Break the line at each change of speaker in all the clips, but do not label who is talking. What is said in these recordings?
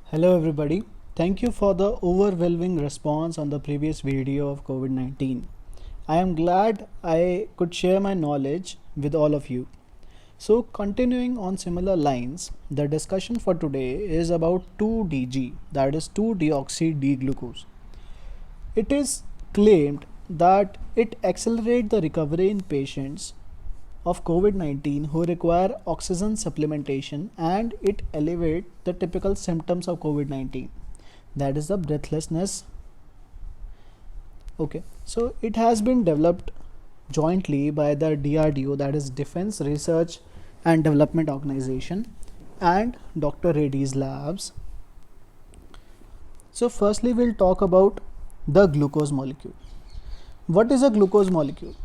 Hello everybody. Thank you for the overwhelming response on the previous video of COVID-19. I am glad I could share my knowledge with all of you. So continuing on similar lines, the discussion for today is about 2-DG, that is 2-deoxy-D-glucose. It is claimed that it accelerates the recovery in patients of COVID-19 who require oxygen supplementation, and it elevates the typical symptoms of COVID-19, that is the breathlessness. Okay, so it has been developed jointly by the DRDO, that is Defense Research and Development Organization, and Dr. Reddy's labs. So firstly we'll talk about the glucose molecule. What is a glucose molecule?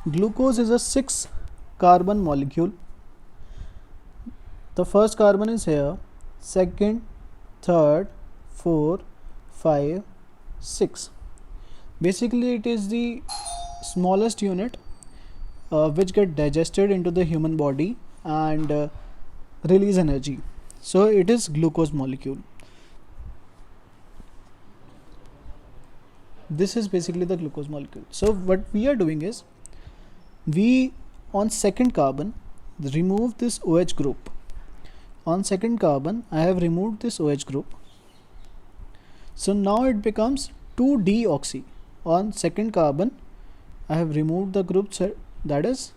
Glucose is a 6-carbon molecule. The first carbon is here, second, third, 4, 5, 6. Basically it is the smallest unit which get digested into the human body and release energy. So it is glucose molecule. This is basically the glucose molecule. So what we are doing is, we on second carbon remove this OH group. On second carbon I have removed this OH group. So now it becomes 2-deoxy. On second carbon I have removed the group, that is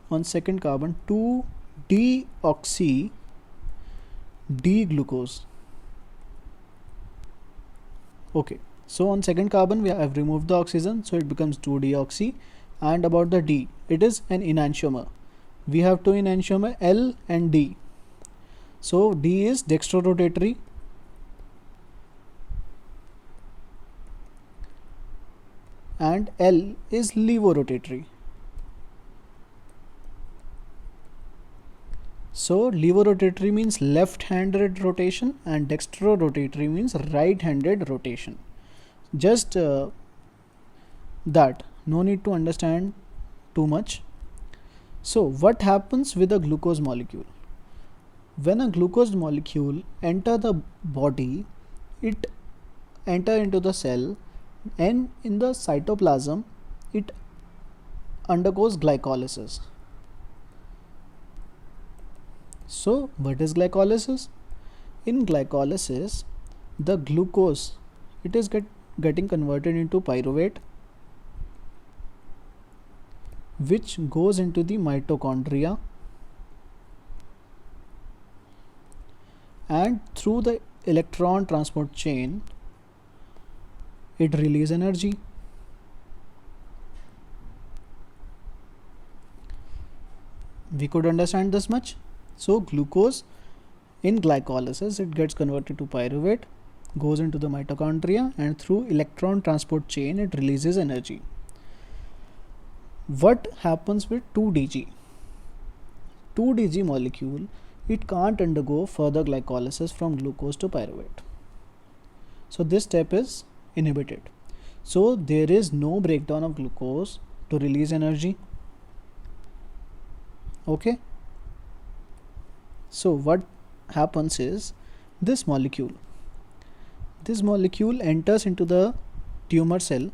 on second carbon 2-deoxy D-glucose. Okay, so on second carbon we have removed the oxygen, so it becomes 2-deoxy. And about the D, it is an enantiomer. We have two enantiomer, L and D. So D is dextrorotatory and L is levorotatory. So levorotatory means left-handed rotation and dextrorotatory means right-handed rotation. Just that, no need to understand too much. So what happens with a glucose molecule? When a glucose molecule enter the body, it enter into the cell, and in the cytoplasm it undergoes glycolysis. So what is glycolysis? In glycolysis, the glucose, it is getting converted into pyruvate, which goes into the mitochondria, and through the electron transport chain it releases energy. We could understand this much. So glucose in glycolysis, it gets converted to pyruvate, goes into the mitochondria, and through electron transport chain it releases energy. What happens with 2-DG? 2-DG molecule, it can't undergo further glycolysis from glucose to pyruvate. So this step is inhibited. So there is no breakdown of glucose to release energy. Okay. So what happens is, this molecule enters into the tumor cell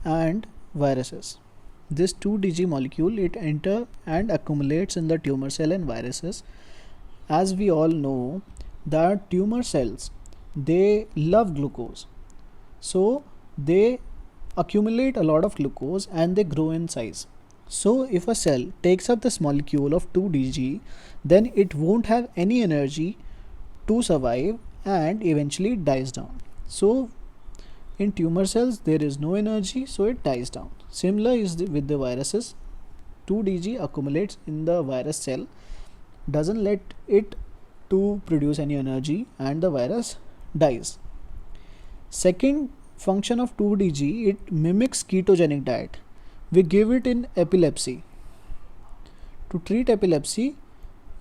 and viruses. This 2-DG molecule, it enter and accumulates in the tumor cell and viruses. As we all know that tumor cells, they love glucose, so they accumulate a lot of glucose and they grow in size. So if a cell takes up this molecule of 2-DG, then it won't have any energy to survive and eventually dies down. So in tumor cells there is no energy, so it dies down. Similar is with the viruses. 2-DG accumulates in the virus cell, doesn't let it to produce any energy, and the virus dies. Second function of 2-DG, it mimics ketogenic diet. We give it in epilepsy. To treat epilepsy,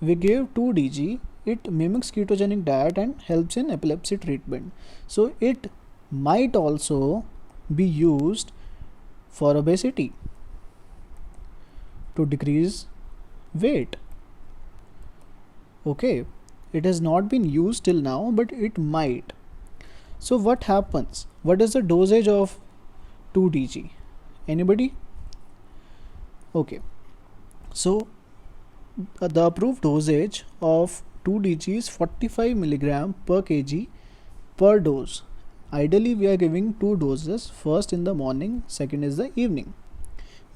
we give 2-DG. It mimics ketogenic diet and helps in epilepsy treatment. So it might also be used for obesity, to decrease weight. Okay, it has not been used till now, but it might. So what happens? What is the dosage of 2 dg? Anybody? Okay, so the approved dosage of 2 dg is 45 milligram per kg per dose. Ideally, we are giving two doses, first in the morning, second is the evening.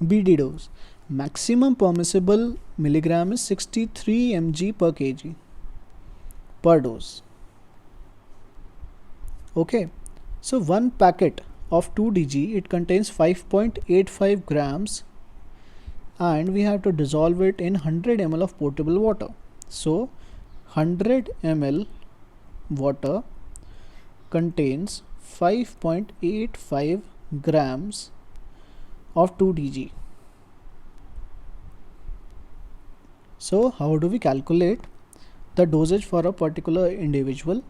BD dose. Maximum permissible milligram is 63 mg per kg per dose. Okay, so one packet of 2 dg, it contains 5.85 grams, and we have to dissolve it in 100 ml of potable water. So 100 ml water contains 5.85 grams of 2 dg. So how do we calculate the dosage for a particular individual?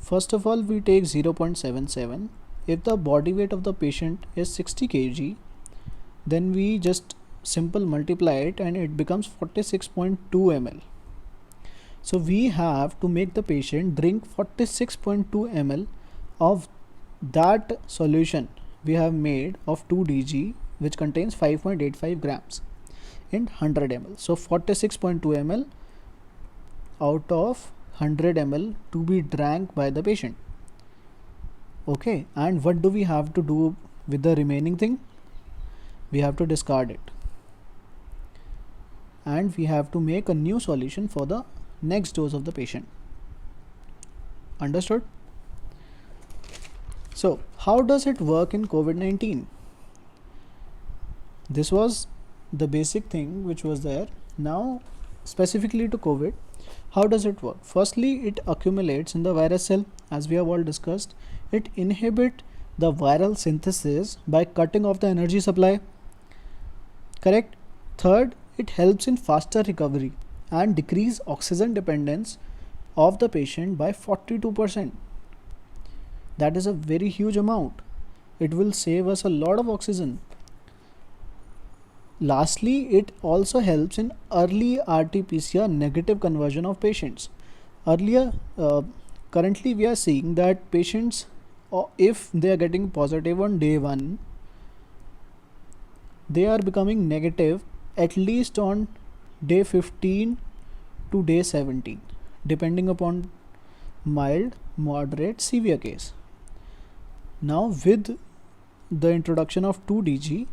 First of all, we take 0.77. If the body weight of the patient is 60 kg, then we just simple multiply it and it becomes 46.2 ml. So we have to make the patient drink 46.2 ml of that solution we have made of 2 dg, which contains 5.85 grams in 100 ml. So 46.2 ml out of 100 ml to be drank by the patient. Okay, and what do we have to do with the remaining thing? We have to discard it, and we have to make a new solution for the next dose of the patient. Understood? So how does it work in COVID-19? This was the basic thing which was there. Now specifically to COVID, how does it work? Firstly, it accumulates in the virus cell, as we have all discussed. It inhibits the viral synthesis by cutting off the energy supply. Correct? Third, it helps in faster recovery and decrease oxygen dependence of the patient by 42%. That is a very huge amount. It will save us a lot of oxygen. Lastly, it also helps in early RT-PCR negative conversion of patients. Currently we are seeing that patients, if they are getting positive on day 1, they are becoming negative at least on day 15 to day 17, depending upon mild, moderate, severe case. Now with the introduction of 2 dg,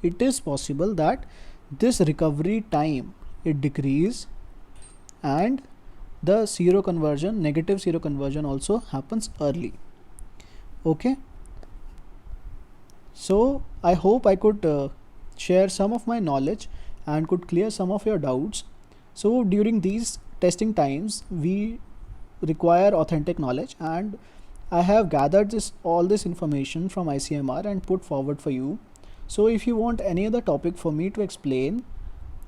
it is possible that this recovery time it decrease, and the seroconversion, negative seroconversion also happens early. Okay, so I hope I could share some of my knowledge and could clear some of your doubts. So during these testing times, we require authentic knowledge, and I have gathered all this information from ICMR and put forward for you. So if you want any other topic for me to explain,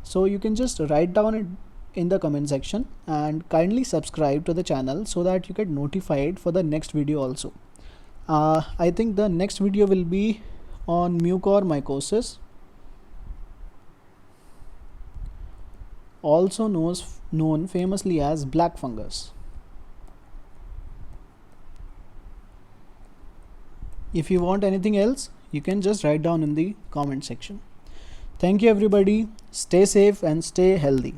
so you can just write down it in the comment section, and kindly subscribe to the channel so that you get notified for the next video also. I think the next video will be on mucormycosis, also known famously as black fungus. If you want anything else, you can just write down in the comment section. Thank you everybody. Stay safe and stay healthy.